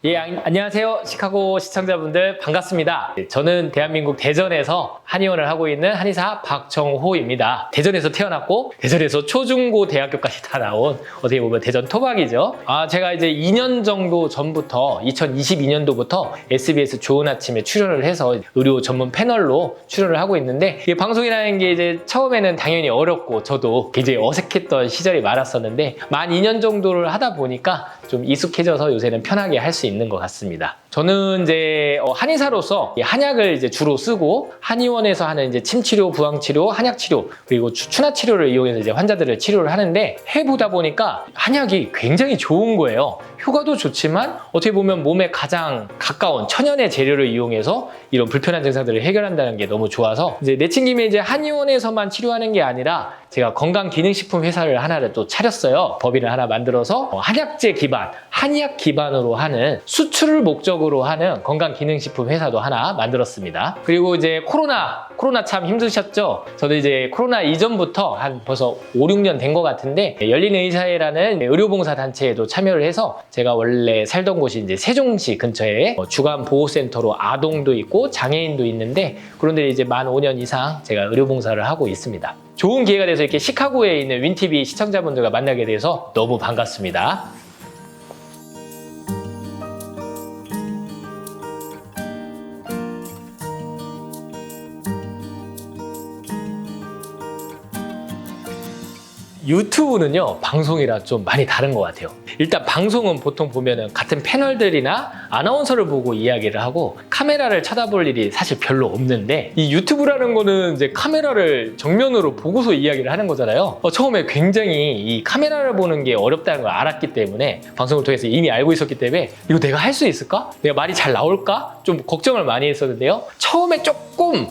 예, 안녕하세요. 시카고 시청자분들 반갑습니다. 저는 대한민국 대전에서 한의원을 하고 있는 한의사 박정호입니다. 대전에서 태어났고 대전에서 초중고 대학교까지 다 나온 어떻게 보면 대전 토박이죠. 제가 이제 2년 정도 전부터 2022년도부터 SBS 좋은 아침에 출연을 해서 의료 전문 패널로 출연을 하고 있는데 이게 방송이라는 게 이제 처음에는 당연히 어렵고 저도 굉장히 어색했던 시절이 많았었는데 만 2년 정도를 하다 보니까 좀 익숙해져서 요새는 편하게 할 수 있는 것 같습니다. 저는 이제 한의사로서 한약을 이제 주로 쓰고 한의원에서 하는 이제 침치료, 부항치료, 한약치료 그리고 추나치료를 이용해서 이제 환자들을 치료를 하는데 해보다 보니까 한약이 굉장히 좋은 거예요. 효과도 좋지만 어떻게 보면 몸에 가장 가까운 천연의 재료를 이용해서 이런 불편한 증상들을 해결한다는 게 너무 좋아서 이제 내친김에 이제 한의원에서만 치료하는 게 아니라 제가 건강기능식품 회사를 하나를 또 차렸어요. 법인을 하나 만들어서 한약재 기반, 한의학 기반으로 하는 수출을 목적으로 하는 건강기능식품 회사도 하나 만들었습니다. 그리고 이제 코로나 참 힘드셨죠? 저도 이제 코로나 이전부터 한 벌써 5, 6년 된 것 같은데 열린의사회라는 의료봉사 단체에도 참여를 해서 제가 원래 살던 곳이 이제 세종시 근처에 주간보호센터로 아동도 있고 장애인도 있는데 그런데 이제 만 5년 이상 제가 의료봉사를 하고 있습니다. 좋은 기회가 돼서 이렇게 시카고에 있는 윈TV 시청자분들과 만나게 돼서 너무 반갑습니다. 유튜브는요 방송이랑 좀 많이 다른 것 같아요. 일단 방송은 보통 보면은 같은 패널들이나 아나운서를 보고 이야기를 하고 카메라를 쳐다볼 일이 사실 별로 없는데 이 유튜브라는 거는 이제 카메라를 정면으로 보고서 이야기를 하는 거잖아요. 처음에 굉장히 이 카메라를 보는 게 어렵다는 걸 알았기 때문에 방송을 통해서 이미 알고 있었기 때문에 이거 내가 할 수 있을까? 내가 말이 잘 나올까? 좀 걱정을 많이 했었는데요. 처음에 조금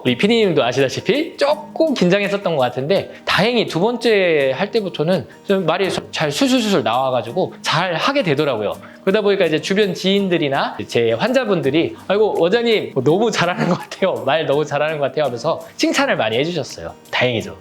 우리 PD님도 아시다시피 조금 긴장했었던 것 같은데 다행히 두 번째 할 때부터는 좀 말이 잘 술술술 나와가지고 잘 하게 되더라고요. 그러다 보니까 이제 주변 지인들이나 제 환자분들이 아이고 원장님 너무 잘하는 것 같아요. 말 너무 잘하는 것 같아요 하면서 칭찬을 많이 해주셨어요. 다행이죠.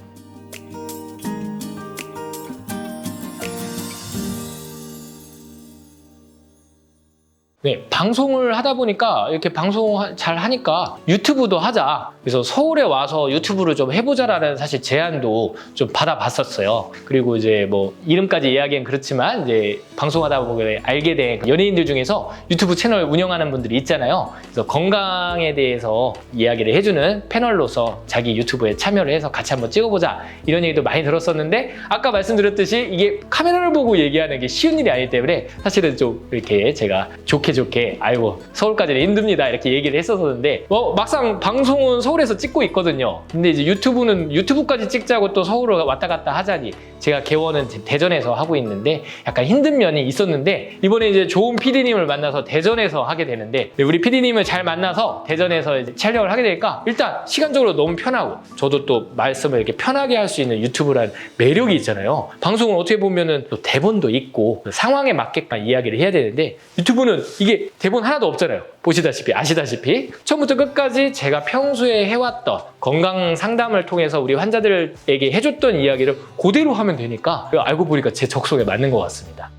네, 방송을 하다 보니까 이렇게 방송 잘 하니까 유튜브도 하자. 그래서 서울에 와서 유튜브를 좀 해보자라는 사실 제안도 좀 받아봤었어요. 그리고 이제 뭐 이름까지 이야기는 그렇지만 이제 방송하다 보면 알게 된 연예인들 중에서 유튜브 채널 운영하는 분들이 있잖아요. 그래서 건강에 대해서 이야기를 해주는 패널로서 자기 유튜브에 참여를 해서 같이 한번 찍어보자 이런 얘기도 많이 들었었는데 아까 말씀드렸듯이 이게 카메라를 보고 얘기하는 게 쉬운 일이 아니기 때문에 사실은 좀 이렇게 제가 좋게 아이고 서울까지는 힘듭니다 이렇게 얘기를 했었는데 막상 방송은 서울에서 찍고 있거든요. 근데 이제 유튜브까지 찍자고 또 서울을 왔다 갔다 하자니 제가 개원은 대전에서 하고 있는데 약간 힘든 면이 있었는데 이번에 이제 좋은 PD님을 만나서 대전에서 하게 되는데 우리 PD님을 잘 만나서 대전에서 이제 촬영을 하게 되니까 일단 시간적으로 너무 편하고 저도 또 말씀을 이렇게 편하게 할 수 있는 유튜브라는 매력이 있잖아요. 방송은 어떻게 보면은 또 대본도 있고 상황에 맞게끔 이야기를 해야 되는데 유튜브는 이게 대본 하나도 없잖아요. 보시다시피 아시다시피 처음부터 끝까지 제가 평소에 해왔던 건강 상담을 통해서 우리 환자들에게 해줬던 이야기를 그대로 하면 되니까 알고 보니까 제 적성에 맞는 것 같습니다.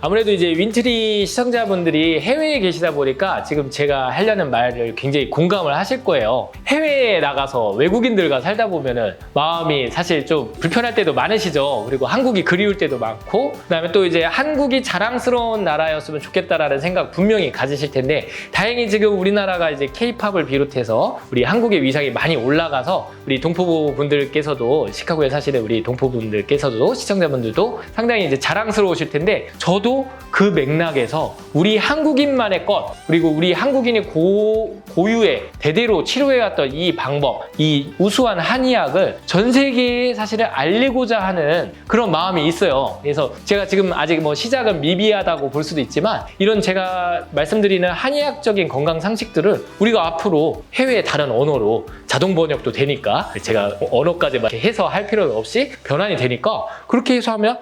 아무래도 이제 윈트리 시청자분들이 해외에 계시다 보니까 지금 제가 하려는 말을 굉장히 공감을 하실 거예요. 해외에 나가서 외국인들과 살다 보면은 마음이 사실 좀 불편할 때도 많으시죠. 그리고 한국이 그리울 때도 많고 그다음에 또 이제 한국이 자랑스러운 나라였으면 좋겠다라는 생각 분명히 가지실 텐데 다행히 지금 우리나라가 이제 K-팝을 비롯해서 우리 한국의 위상이 많이 올라가서 우리 동포 분들께서도 시카고에 사시는 우리 동포 분들께서도 시청자분들도 상당히 이제 자랑스러우실 텐데 저도 그 맥락에서 우리 한국인만의 것 그리고 우리 한국인이 고유의 대대로 치료해왔던 이 방법 이 우수한 한의학을 전 세계에 사실은 알리고자 하는 그런 마음이 있어요. 그래서 제가 지금 아직 뭐 시작은 미비하다고 볼 수도 있지만 이런 제가 말씀드리는 한의학적인 건강 상식들을 우리가 앞으로 해외의 다른 언어로 자동 번역도 되니까 제가 언어까지 막 해서 할 필요는 없이 변환이 되니까 그렇게 해서 하면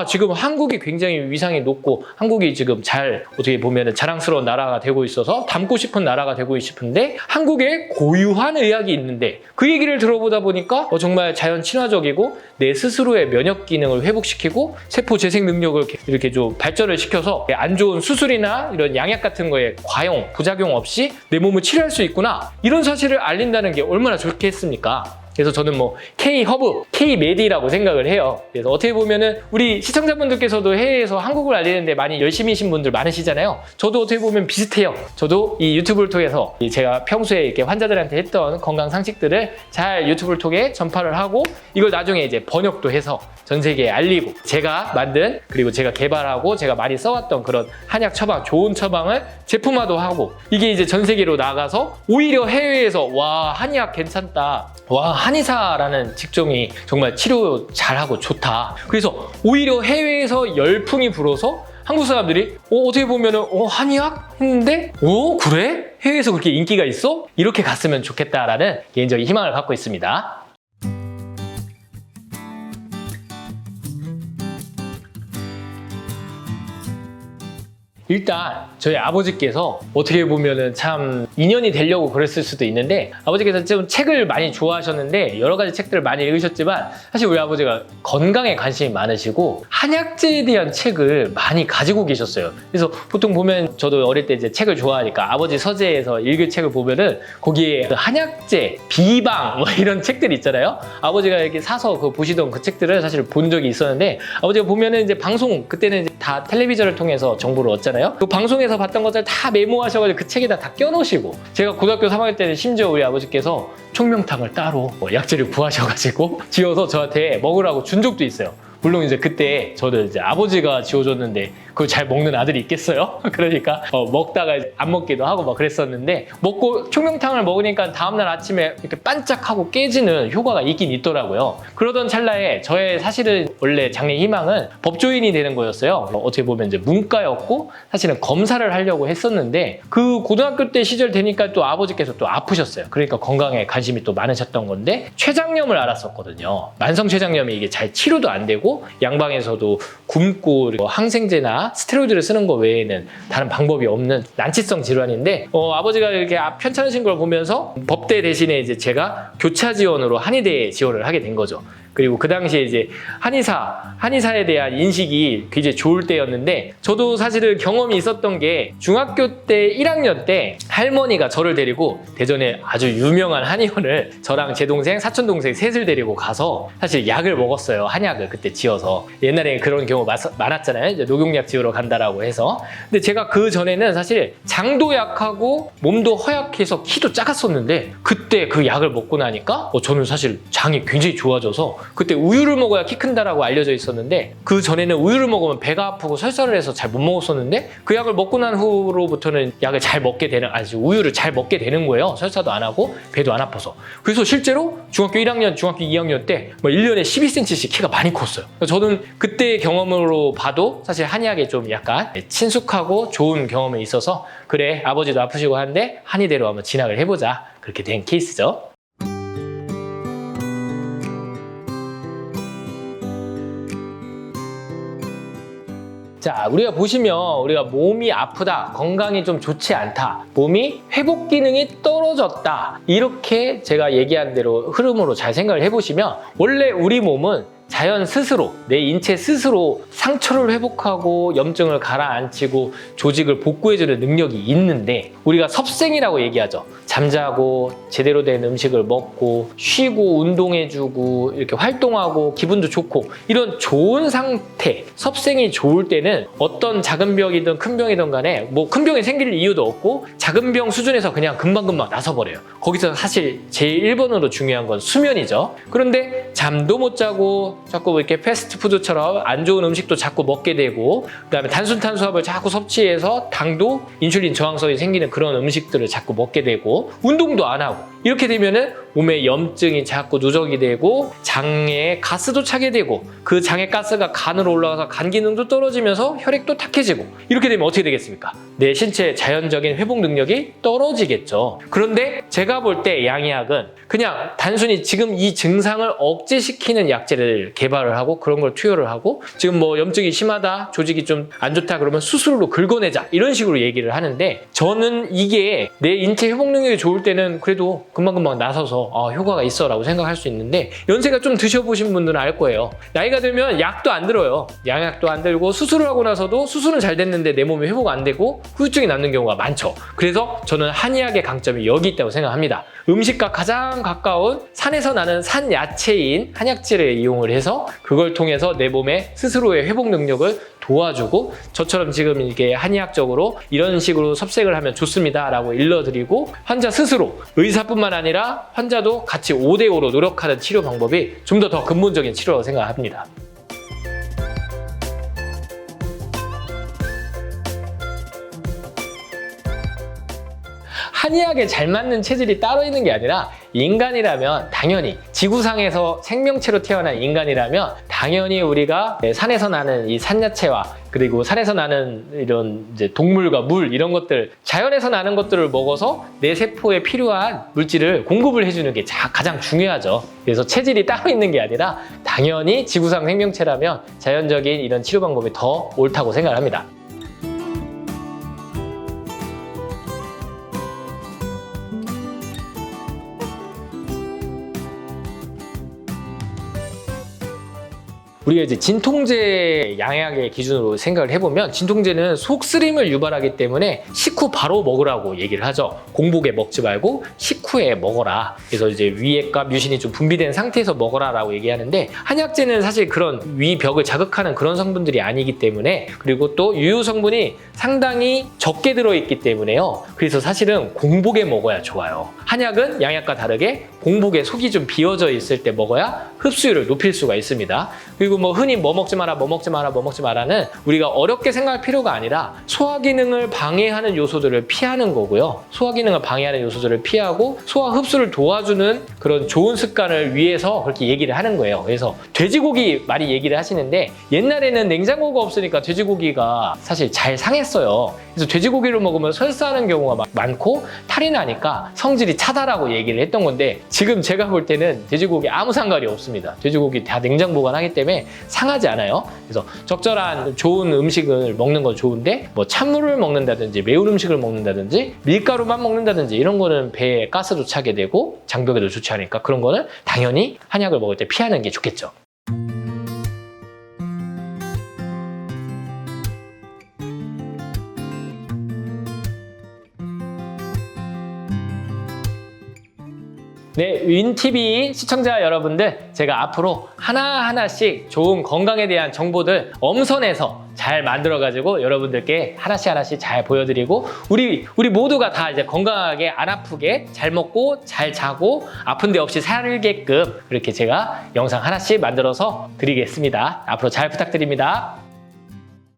지금 한국이 굉장히 위상이 높고 높고 한국이 지금 잘 어떻게 보면 자랑스러운 나라가 되고 있어서 닮고 싶은 나라가 되고 싶은데 한국에 고유한 의학이 있는데 그 얘기를 들어보다 보니까 정말 자연 친화적이고 내 스스로의 면역 기능을 회복시키고 세포 재생 능력을 이렇게 좀 발전을 시켜서 안 좋은 수술이나 이런 양약 같은 거에 과용, 부작용 없이 내 몸을 치료할 수 있구나 이런 사실을 알린다는 게 얼마나 좋겠습니까? 그래서 저는 뭐 K-허브, K-메디라고 생각을 해요. 그래서 어떻게 보면은 우리 시청자분들께서도 해외에서 한국을 알리는데 많이 열심히신 분들 많으시잖아요. 저도 어떻게 보면 비슷해요. 저도 이 유튜브를 통해서 제가 평소에 이렇게 환자들한테 했던 건강 상식들을 잘 유튜브를 통해 전파를 하고 이걸 나중에 이제 번역도 해서 전 세계에 알리고 제가 만든 그리고 제가 개발하고 제가 많이 써왔던 그런 한약 처방, 좋은 처방을 제품화도 하고 이게 이제 전 세계로 나가서 오히려 해외에서 와 한의학 괜찮다. 와 한의사라는 직종이 정말 치료 잘하고 좋다. 그래서 오히려 해외에서 열풍이 불어서 한국 사람들이 어떻게 보면은 한의학? 했는데 그래? 해외에서 그렇게 인기가 있어? 이렇게 갔으면 좋겠다라는 개인적인 희망을 갖고 있습니다. 일단 저희 아버지께서 어떻게 보면은 참 인연이 되려고 그랬을 수도 있는데 아버지께서 좀 책을 많이 좋아하셨는데 여러 가지 책들을 많이 읽으셨지만 사실 우리 아버지가 건강에 관심이 많으시고 한약재에 대한 책을 많이 가지고 계셨어요. 그래서 보통 보면 저도 어릴 때 이제 책을 좋아하니까 아버지 서재에서 읽을 책을 보면은 거기에 그 한약재, 비방 뭐 이런 책들이 있잖아요. 아버지가 이렇게 사서 보시던 그 책들을 사실 본 적이 있었는데 아버지가 보면은 이제 방송 그때는 이제 다 텔레비전을 통해서 정보를 얻잖아요. 그 방송에서 봤던 것들 다 메모하셔가지고 그 책에다 다 껴놓으시고 제가 고등학교 3학년 때는 심지어 우리 아버지께서 총명탕을 따로 약재를 구하셔가지고 지어서 저한테 먹으라고 준 적도 있어요. 물론 이제 그때 저는 이제 아버지가 지어줬는데 그걸 잘 먹는 아들이 있겠어요? 그러니까 먹다가 안 먹기도 하고 막 그랬었는데 먹고 총명탕을 먹으니까 다음날 아침에 이렇게 반짝하고 깨지는 효과가 있긴 있더라고요. 그러던 찰나에 저의 사실은 원래 장래 희망은 법조인이 되는 거였어요. 어떻게 보면 이제 문과였고 사실은 검사를 하려고 했었는데 그 고등학교 때 시절 되니까 또 아버지께서 또 아프셨어요. 그러니까 건강에 관심이 또 많으셨던 건데 췌장염을 알았었거든요. 만성 췌장염이 이게 잘 치료도 안 되고 양방에서도 굶고 항생제나 스테로이드를 쓰는 거 외에는 다른 방법이 없는 난치성 질환인데 아버지가 이렇게 편찮으신 걸 보면서 법대 대신에 이제 제가 교차 지원으로 한의대에 지원을 하게 된 거죠. 그리고 그 당시에 이제 한의사에 대한 인식이 굉장히 좋을 때였는데 저도 사실은 경험이 있었던 게 중학교 때 1학년 때 할머니가 저를 데리고 대전에 아주 유명한 한의원을 저랑 제 동생, 사촌 동생 셋을 데리고 가서 사실 약을 먹었어요. 한약을 그때 지어서. 옛날에 그런 경우 많았잖아요. 이제 녹용약 지으러 간다라고 해서. 근데 제가 그 전에는 사실 장도 약하고 몸도 허약해서 키도 작았었는데 그때 그 약을 먹고 나니까 저는 사실 장이 굉장히 좋아져서 그때 우유를 먹어야 키 큰다라고 알려져 있었는데 그 전에는 우유를 먹으면 배가 아프고 설사를 해서 잘 못 먹었었는데 그 약을 먹고 난 후로부터는 약을 잘 먹게 되는 우유를 잘 먹게 되는 거예요. 설사도 안 하고 배도 안 아파서. 그래서 실제로 중학교 1학년, 중학교 2학년 때 1년에 12cm씩 키가 많이 컸어요. 저는 그때 경험으로 봐도 사실 한의학에 좀 약간 친숙하고 좋은 경험이 있어서 그래 아버지도 아프시고 하는데 한의대로 한번 진학을 해보자 그렇게 된 케이스죠. 자, 우리가 보시면 우리가 몸이 아프다, 건강이 좀 좋지 않다, 몸이 회복 기능이 떨어졌다 이렇게 제가 얘기한 대로 흐름으로 잘 생각을 해보시면 원래 우리 몸은 자연 스스로 내 인체 스스로 상처를 회복하고 염증을 가라앉히고 조직을 복구해주는 능력이 있는데 우리가 섭생이라고 얘기하죠. 잠자고 제대로 된 음식을 먹고 쉬고 운동해주고 이렇게 활동하고 기분도 좋고 이런 좋은 상태 섭생이 좋을 때는 어떤 작은 병이든 큰 병이든 간에 큰 병이 생길 이유도 없고 작은 병 수준에서 그냥 금방금방 나서버려요. 거기서 사실 제일 1번으로 중요한 건 수면이죠. 그런데 잠도 못 자고 자꾸 이렇게 패스트푸드처럼 안 좋은 음식도 자꾸 먹게 되고 그다음에 단순탄수화물 자꾸 섭취해서 당도 인슐린 저항성이 생기는 그런 음식들을 자꾸 먹게 되고 운동도 안 하고 이렇게 되면은 몸에 염증이 자꾸 누적이 되고 장에 가스도 차게 되고 그 장의 가스가 간으로 올라가서 간 기능도 떨어지면서 혈액도 탁해지고 이렇게 되면 어떻게 되겠습니까? 내 신체의 자연적인 회복 능력이 떨어지겠죠. 그런데 제가 볼 때 양의학은 그냥 단순히 지금 이 증상을 억제시키는 약제를 개발을 하고 그런 걸 투여를 하고 지금 뭐 염증이 심하다, 조직이 좀 안 좋다 그러면 수술로 긁어내자 이런 식으로 얘기를 하는데 저는 이게 내 인체 회복 능력이 좋을 때는 그래도 금방금방 나서서 효과가 있어 라고 생각할 수 있는데 연세가 좀 드셔보신 분들은 알 거예요. 나이가 들면 약도 안 들어요. 양약도 안 들고 수술을 하고 나서도 수술은 잘 됐는데 내 몸이 회복 안 되고 후유증이 남는 경우가 많죠. 그래서 저는 한의학의 강점이 여기 있다고 생각합니다. 음식과 가장 가까운 산에서 나는 산야채인 한약재를 이용을 해서 그걸 통해서 내 몸의 스스로의 회복 능력을 도와주고 저처럼 지금 이게 한의학적으로 이런 식으로 섭색을 하면 좋습니다 라고 일러드리고 환자 스스로 의사뿐만 아니라 환자도 같이 5대5로 노력하는 치료 방법이 좀 더 근본적인 치료라고 생각합니다. 한의학에 잘 맞는 체질이 따로 있는 게 아니라 인간이라면 당연히 지구상에서 생명체로 태어난 인간이라면 당연히 우리가 산에서 나는 이 산야채와 그리고 산에서 나는 이런 이제 동물과 물 이런 것들 자연에서 나는 것들을 먹어서 내 세포에 필요한 물질을 공급을 해주는 게 가장 중요하죠. 그래서 체질이 따로 있는 게 아니라 당연히 지구상 생명체라면 자연적인 이런 치료 방법이 더 옳다고 생각을 합니다. 우리가 이제 진통제 양약의 기준으로 생각을 해보면 진통제는 속쓰림을 유발하기 때문에 식후 바로 먹으라고 얘기를 하죠. 공복에 먹지 말고 식후에 먹어라. 그래서 이제 위액과 뮤신이 좀 분비된 상태에서 먹어라라고 얘기하는데 한약제는 사실 그런 위벽을 자극하는 그런 성분들이 아니기 때문에 그리고 또 유효 성분이 상당히 적게 들어있기 때문에요. 그래서 사실은 공복에 먹어야 좋아요. 한약은 양약과 다르게 공복에 속이 좀 비어져 있을 때 먹어야 흡수율을 높일 수가 있습니다. 그리고 뭐 흔히 뭐 먹지 마라, 뭐 먹지 마라, 뭐 먹지 마라는 우리가 어렵게 생각할 필요가 아니라 소화 기능을 방해하는 요소들을 피하는 거고요. 소화 기능을 방해하는 요소들을 피하고 소화 흡수를 도와주는 그런 좋은 습관을 위해서 그렇게 얘기를 하는 거예요. 그래서 돼지고기 많이 얘기를 하시는데 옛날에는 냉장고가 없으니까 돼지고기가 사실 잘 상했어요. 그래서 돼지고기를 먹으면 설사하는 경우가 많고 탈이 나니까 성질이 차다라고 얘기를 했던 건데 지금 제가 볼 때는 돼지고기 아무 상관이 없습니다. 돼지고기 다 냉장 보관하기 때문에 상하지 않아요. 그래서 적절한 좋은 음식을 먹는 건 좋은데 뭐 찬물을 먹는다든지 매운 음식을 먹는다든지 밀가루만 먹는다든지 이런 거는 배에 가스도 차게 되고 장벽에도 좋지 않으니까 그런 거는 당연히 한약을 먹을 때 피하는 게 좋겠죠. 네, 윈TV 시청자 여러분들 제가 앞으로 하나하나씩 좋은 건강에 대한 정보들 엄선해서 잘 만들어가지고 여러분들께 하나씩 잘 보여드리고 우리 모두가 다 이제 건강하게 안 아프게 잘 먹고 잘 자고 아픈 데 없이 살게끔 이렇게 제가 영상 하나씩 만들어서 드리겠습니다. 앞으로 잘 부탁드립니다.